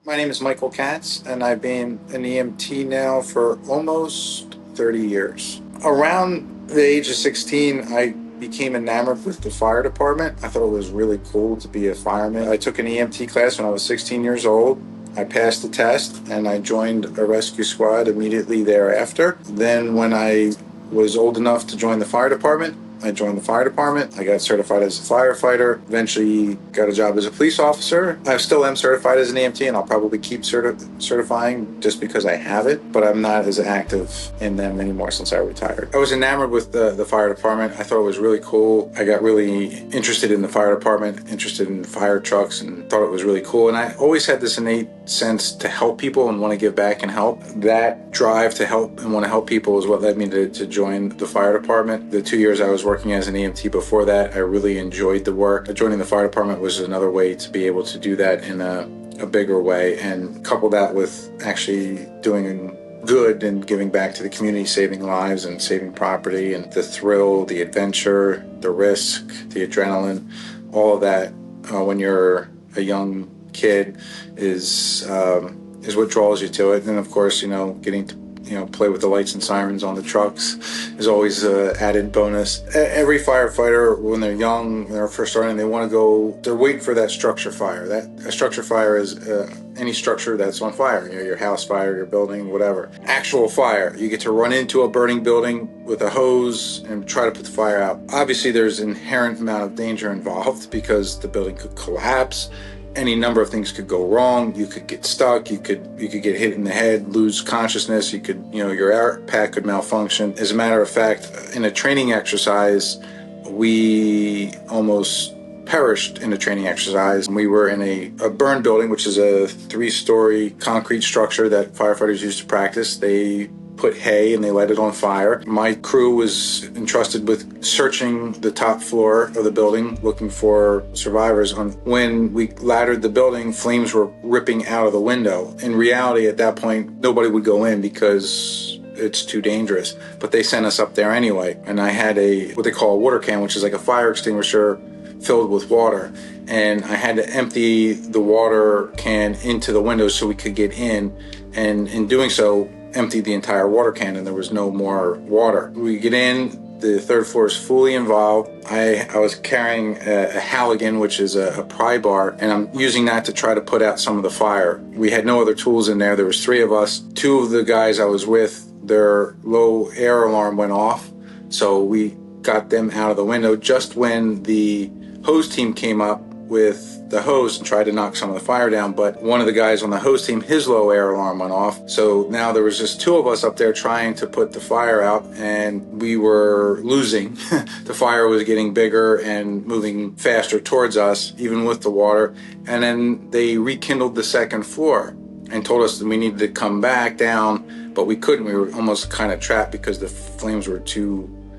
My name is Michael Katz, and I've been an EMT now for almost 30 years. Around the age of 16, I became enamored with the fire department. I thought it was really cool to be a fireman. I took an EMT class when I was 16 years old. I passed the test, and I joined a rescue squad immediately thereafter. Then when I was old enough to join the fire department, I joined the fire department. I got certified as a firefighter, eventually got a job as a police officer. I still am certified as an EMT, and I'll probably keep certifying just because I have it, but I'm not as active in them anymore since I retired. I was enamored with the fire department. I thought it was really cool. I got really interested in the fire department, interested in fire trucks, and thought it was really cool. And I always had this innate sense to help people and want to give back and help. That drive to help and want to help people is what led me to join the fire department. The 2 years I was working as an EMT before that, I really enjoyed the work. Joining the fire department was another way to be able to do that in a bigger way, and couple that with actually doing good and giving back to the community, saving lives and saving property, and the thrill, the adventure, the risk, the adrenaline, all of that when you're a young kid is what draws you to it. And of course, getting to play with the lights and sirens on the trucks is always an added bonus. Every firefighter, when they're young, when they're first starting, they want to go, they're waiting for that structure fire. A structure fire is any structure that's on fire, your house fire, your building, whatever. Actual fire, you get to run into a burning building with a hose and try to put the fire out. Obviously, there's an inherent amount of danger involved because the building could collapse. Any number of things could go wrong. You could get stuck. You could get hit in the head, lose consciousness. You could, your air pack could malfunction. As a matter of fact, in a training exercise, we almost perished in a training exercise. We were in a burn building, which is a 3-story concrete structure that firefighters use to practice. They put hay and they light it on fire. My crew was entrusted with searching the top floor of the building, looking for survivors. When we laddered the building, flames were ripping out of the window. In reality, at that point, nobody would go in because it's too dangerous. But they sent us up there anyway. And I had what they call a water can, which is like a fire extinguisher filled with water. And I had to empty the water can into the window so we could get in. And in doing so, emptied the entire water can, and there was no more water. We get in, the third floor is fully involved. I was carrying a Halligan, which is a pry bar, and I'm using that to try to put out some of the fire. We had no other tools in there. There was 3 of us. 2 of the guys I was with, their low air alarm went off, so we got them out of the window just when the hose team came up with the hose and tried to knock some of the fire down, but one of the guys on the hose team, his low air alarm went off. So now there was just 2 of us up there trying to put the fire out, and we were losing. The fire was getting bigger and moving faster towards us, even with the water. And then they rekindled the 2nd floor and told us that we needed to come back down, but we couldn't. We were almost kind of trapped because the flames were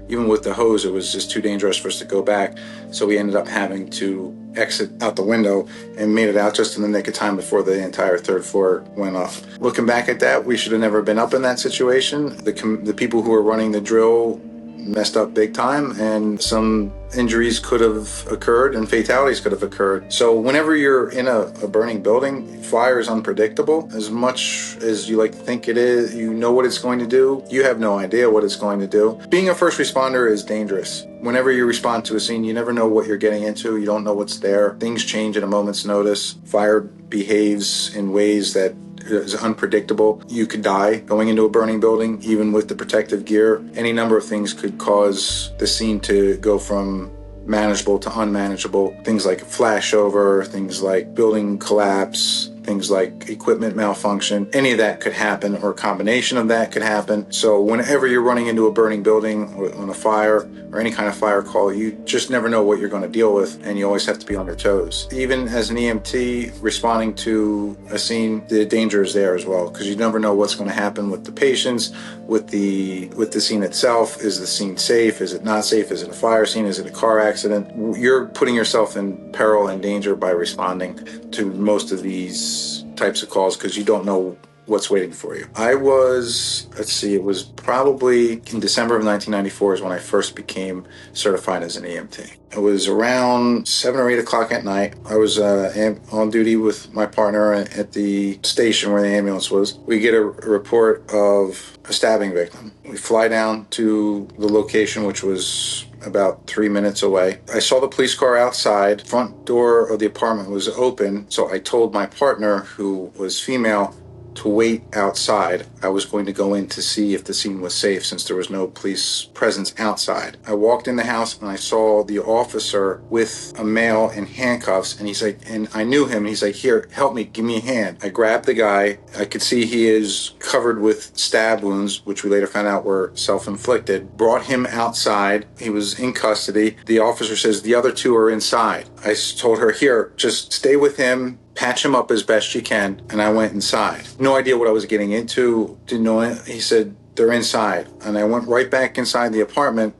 even with the hose, it was just too dangerous for us to go back. So we ended up having to exit out the window and made it out just in the nick of time before the entire 3rd floor went off. Looking back at that, we should have never been up in that situation. The people who were running the drill messed up big time, and some injuries could have occurred and fatalities could have occurred. So whenever you're in a burning building, fire is unpredictable. As much as you like to think it is, you know what it's going to do, you have no idea what it's going to do. Being a first responder is dangerous. Whenever you respond to a scene, you never know what you're getting into. You don't know what's there. Things change at a moment's notice. Fire behaves in ways that is unpredictable. You could die going into a burning building, even with the protective gear. Any number of things could cause the scene to go from manageable to unmanageable. Things like flashover, things like building collapse, things like equipment malfunction. Any of that could happen, or a combination of that could happen. So whenever you're running into a burning building or on a fire or any kind of fire call, you just never know what you're going to deal with, and you always have to be on your toes. Even as an EMT responding to a scene, the danger is there as well, because you never know what's going to happen with the patients, with the scene itself. Is the scene safe? Is it not safe? Is it a fire scene? Is it a car accident? You're putting yourself in peril and danger by responding to most of these types of calls, because you don't know what's waiting for you. I was, let's see, it was probably in December of 1994 is when I first became certified as an EMT. It was around 7 or 8 o'clock at night. I was on duty with my partner at the station where the ambulance was. We get a report of a stabbing victim. We fly down to the location, which was about 3 minutes away. I saw the police car outside. Front door of the apartment was open, so I told my partner, who was female, to wait outside. I was going to go in to see if the scene was safe since there was no police presence outside. I walked in the house and I saw the officer with a male in handcuffs, and he's like, and I knew him, and he's like, here, help me, give me a hand. I grabbed the guy. I could see he is covered with stab wounds, which we later found out were self-inflicted. Brought him outside. He was in custody. The officer says the other two are inside. I told her, here, just stay with him, patch him up as best you can, and I went inside. No idea what I was getting into, didn't know it. He said, they're inside. And I went right back inside the apartment,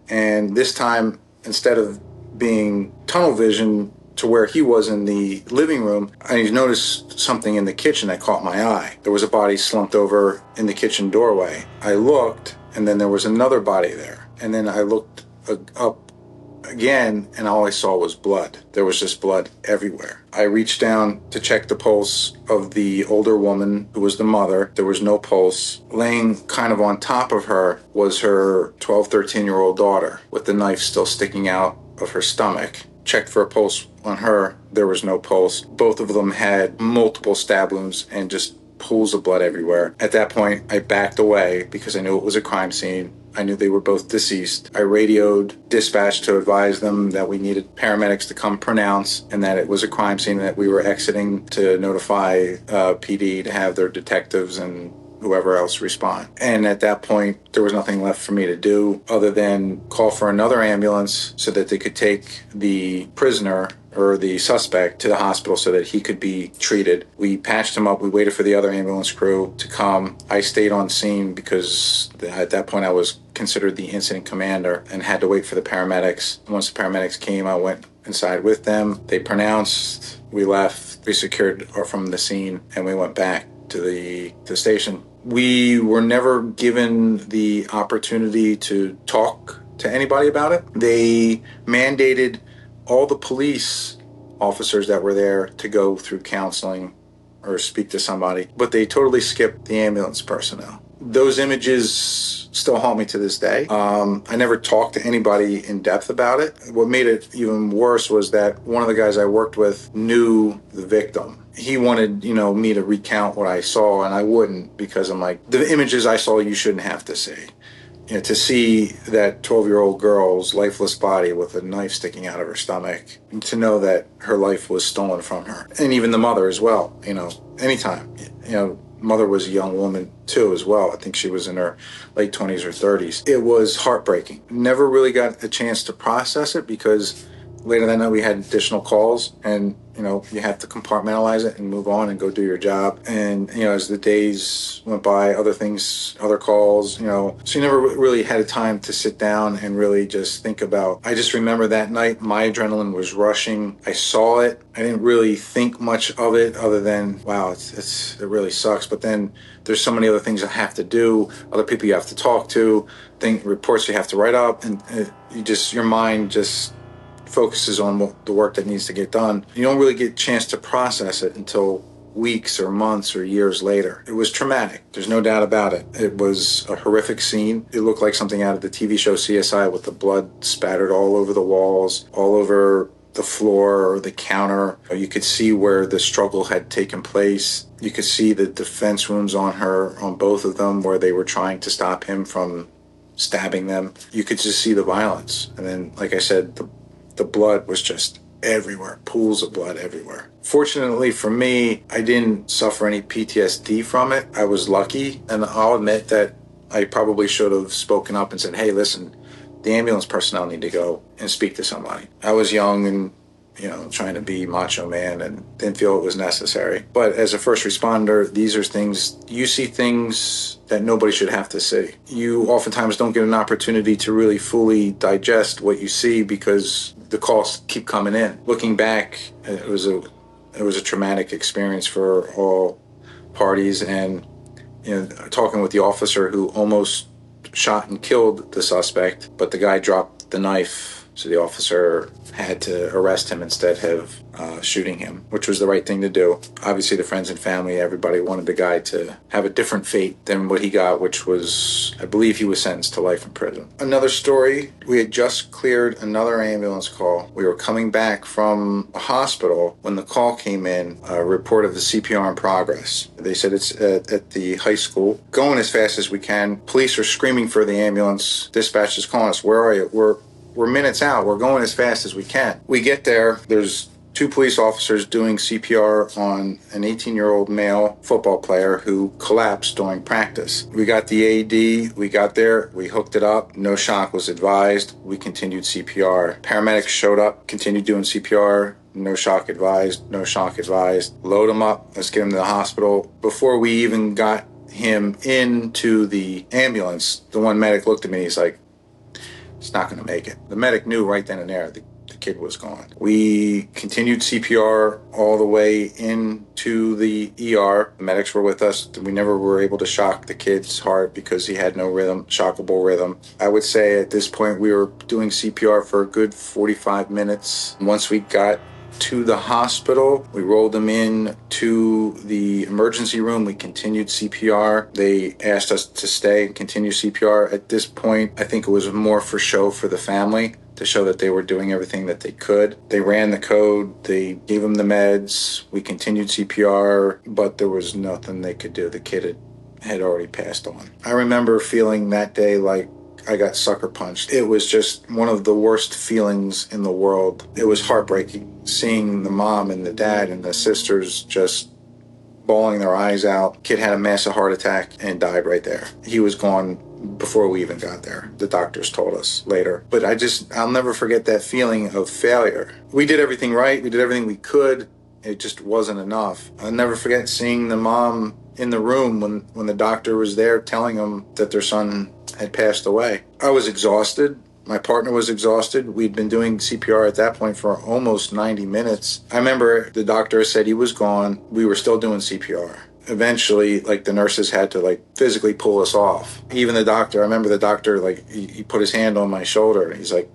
and this time, instead of being tunnel vision to where he was in the living room, I noticed something in the kitchen that caught my eye. There was a body slumped over in the kitchen doorway. I looked, and then there was another body there. And then I looked up again, and all I saw was blood. There was just blood everywhere. I reached down to check the pulse of the older woman who was the mother. There was no pulse. Laying kind of on top of her was her 12, 13-year-old daughter with the knife still sticking out of her stomach. Checked for a pulse on her. There was no pulse. Both of them had multiple stab wounds and just pools of blood everywhere. At that point, I backed away because I knew it was a crime scene. I knew they were both deceased. I radioed dispatch to advise them that we needed paramedics to come pronounce and that it was a crime scene, that we were exiting to notify PD to have their detectives and whoever else respond. And at that point, there was nothing left for me to do other than call for another ambulance so that they could take the prisoner or the suspect to the hospital so that he could be treated. We patched him up. We waited for the other ambulance crew to come. I stayed on scene because at that point I was considered the incident commander and had to wait for the paramedics. Once the paramedics came, I went inside with them. They pronounced, we left, we secured from the scene, and we went back to the station. We were never given the opportunity to talk to anybody about it. They mandated all the police officers that were there to go through counseling or speak to somebody, but they totally skipped the ambulance personnel. Those images still haunt me to this day. I never talked to anybody in depth about it. What made it even worse was that one of the guys I worked with knew the victim. He wanted, me to recount what I saw, and I wouldn't, because I'm like, the images I saw you shouldn't have to see. To see that 12-year-old girl's lifeless body with a knife sticking out of her stomach, and to know that her life was stolen from her. And even the mother as well, anytime. Mother was a young woman too as well. I think she was in her late 20s or 30s. It was heartbreaking. Never really got a chance to process it because later that night we had additional calls, and you have to compartmentalize it and move on and go do your job. And as the days went by, other things, other calls, so you never really had a time to sit down and really just think about. I just remember that night my adrenaline was rushing. I saw it. I didn't really think much of it other than, wow, it really sucks. But then there's so many other things I have to do, other people you have to talk to, reports you have to write up, and your mind just focuses on the work that needs to get done. You don't really get a chance to process it until weeks or months or years later. It was traumatic. There's no doubt about it. It was a horrific scene. It looked like something out of the TV show CSI, with the blood spattered all over the walls, all over the floor or the counter. You could see where the struggle had taken place. You could see the defense wounds on both of them, where they were trying to stop him from stabbing them. You could just see the violence. And then, like I said, the blood was just everywhere, pools of blood everywhere. Fortunately for me, I didn't suffer any PTSD from it. I was lucky, and I'll admit that I probably should have spoken up and said, hey, listen, the ambulance personnel need to go and speak to somebody. I was young and, trying to be macho man and didn't feel it was necessary. But as a first responder, these are things, you see things that nobody should have to see. You oftentimes don't get an opportunity to really fully digest what you see because the calls keep coming in. Looking back, it was a traumatic experience for all parties and talking with the officer who almost shot and killed the suspect, but the guy dropped the knife, so the officer had to arrest him instead of shooting him, which was the right thing to do. Obviously, the friends and family, everybody wanted the guy to have a different fate than what he got, which was, I believe he was sentenced to life in prison. Another story, we had just cleared another ambulance call. We were coming back from a hospital when the call came in, a report of the CPR in progress. They said it's at the high school. Going as fast as we can. Police are screaming for the ambulance. Dispatch is calling us. Where are you? We're minutes out. We're going as fast as we can. We get there. There's 2 police officers doing CPR on an 18-year-old male football player who collapsed during practice. We got the AED. We got there. We hooked it up. No shock was advised. We continued CPR. Paramedics showed up, continued doing CPR. No shock advised. No shock advised. Load him up. Let's get him to the hospital. Before we even got him into the ambulance, the one medic looked at me. He's like, "It's not going to make it." The medic knew right then and there the kid was gone. We continued CPR all the way into the ER. The medics were with us. We never were able to shock the kid's heart because he had no rhythm, shockable rhythm. I would say at this point we were doing CPR for a good 45 minutes. Once we got to the hospital, we rolled him in to the emergency room. We continued CPR. They asked us to stay and continue CPR. At this point, I think it was more for show for the family, to show that they were doing everything that they could. They ran the code. They gave him the meds. We continued CPR, but there was nothing they could do. The kid had already passed on. I remember feeling that day like I got sucker punched. It was just one of the worst feelings in the world. It was heartbreaking seeing the mom and the dad and the sisters just bawling their eyes out. Kid had a massive heart attack and died right there. He was gone before we even got there. The doctors told us later. But I'll never forget that feeling of failure. We did everything right. We did everything we could. It just wasn't enough. I'll never forget seeing the mom in the room when the doctor was there telling them that their son had passed away. I was exhausted. My partner was exhausted. We'd been doing CPR at that point for almost 90 minutes. I remember the doctor said he was gone. We were still doing CPR. Eventually, the nurses had to physically pull us off. Even the doctor, I remember the doctor, he put his hand on my shoulder and he's like,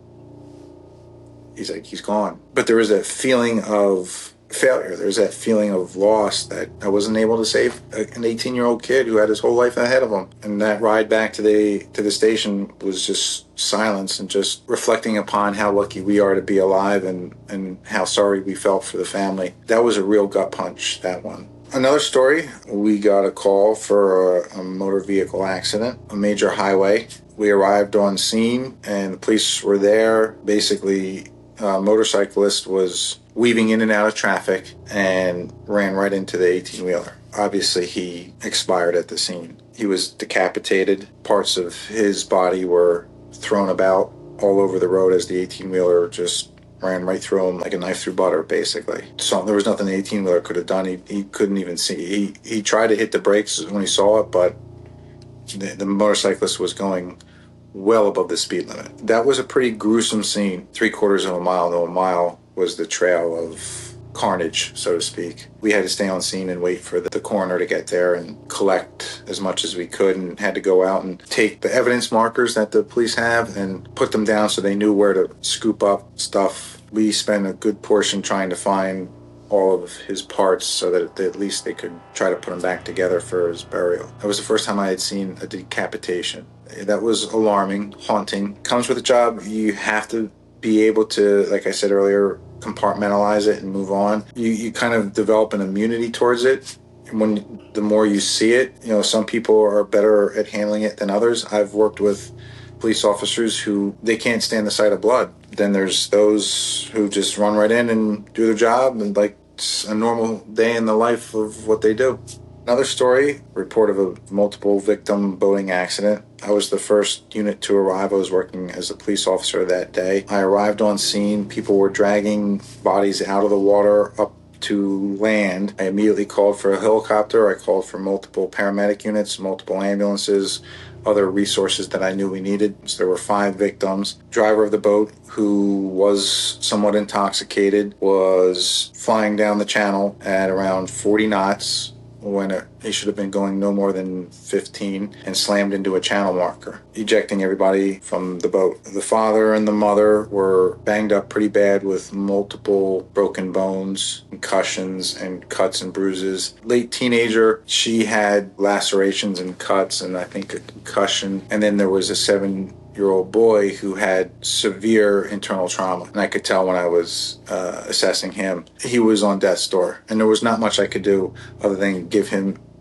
he's gone. But there was that feeling of failure. There's that feeling of loss that I wasn't able to save an 18-year-old kid who had his whole life ahead of him. And that ride back to the station was just silence and just reflecting upon how lucky we are to be alive and how sorry we felt for the family. That was a real gut punch, that one. Another story, we got a call for a motor vehicle accident, a major highway. We arrived on scene and the police were there. Basically, a motorcyclist was weaving in and out of traffic and ran right into the 18-wheeler. Obviously, he expired at the scene. He was decapitated. Parts of his body were thrown about all over the road as the 18-wheeler just ran right through him like a knife through butter, basically. So there was nothing the 18-wheeler could have done. He couldn't even see. He tried to hit the brakes when he saw it, but the motorcyclist was going well above the speed limit. That was a pretty gruesome scene. 3/4 of a mile to a mile was the trail of carnage, so to speak. We had to stay on scene and wait for the coroner to get there and collect as much as we could, and had to go out and take the evidence markers that the police have and put them down so they knew where to scoop up stuff. We spent a good portion trying to find all of his parts so that at least they could try to put him back together for his burial. That was the first time I had seen a decapitation. That was alarming, haunting. Comes with a job. You have to be able to, like I said earlier, compartmentalize it and move on. You kind of develop an immunity towards it. The more you see it, some people are better at handling it than others. I've worked with police officers who they can't stand the sight of blood. Then there's those who just run right in and do their job and it's a normal day in the life of what they do. Another story, report of a multiple victim boating accident. I was the first unit to arrive. I was working as a police officer that day. I arrived on scene. People were dragging bodies out of the water up to land. I immediately called for a helicopter. I called for multiple paramedic units, multiple ambulances, other resources that I knew we needed. So there were 5 victims. Driver of the boat, who was somewhat intoxicated, was flying down the channel at around 40 knots when he should have been going no more than 15 and slammed into a channel marker, ejecting everybody from the boat. The father and the mother were banged up pretty bad with multiple broken bones, concussions, and cuts and bruises. Late teenager, she had lacerations and cuts and I think a concussion. And then there was a 7-year-old boy who had severe internal trauma. And I could tell when I was assessing him, he was on death's door. And there was not much I could do other than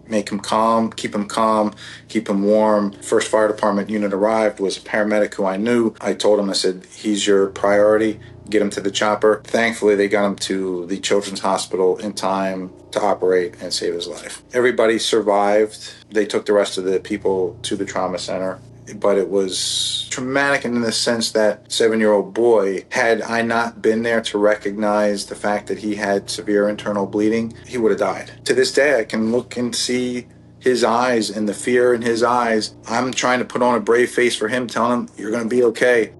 make him calm, keep him warm. First fire department unit arrived, was a paramedic who I knew. I told him, I said, he's your priority. Get him to the chopper. Thankfully, they got him to the Children's Hospital in time to operate and save his life. Everybody survived. They took the rest of the people to the trauma center. But it was traumatic in the sense that 7-year-old boy, had I not been there to recognize the fact that he had severe internal bleeding, he would have died. To this day, I can look and see his eyes and the fear in his eyes. I'm trying to put on a brave face for him, telling him, you're going to be okay.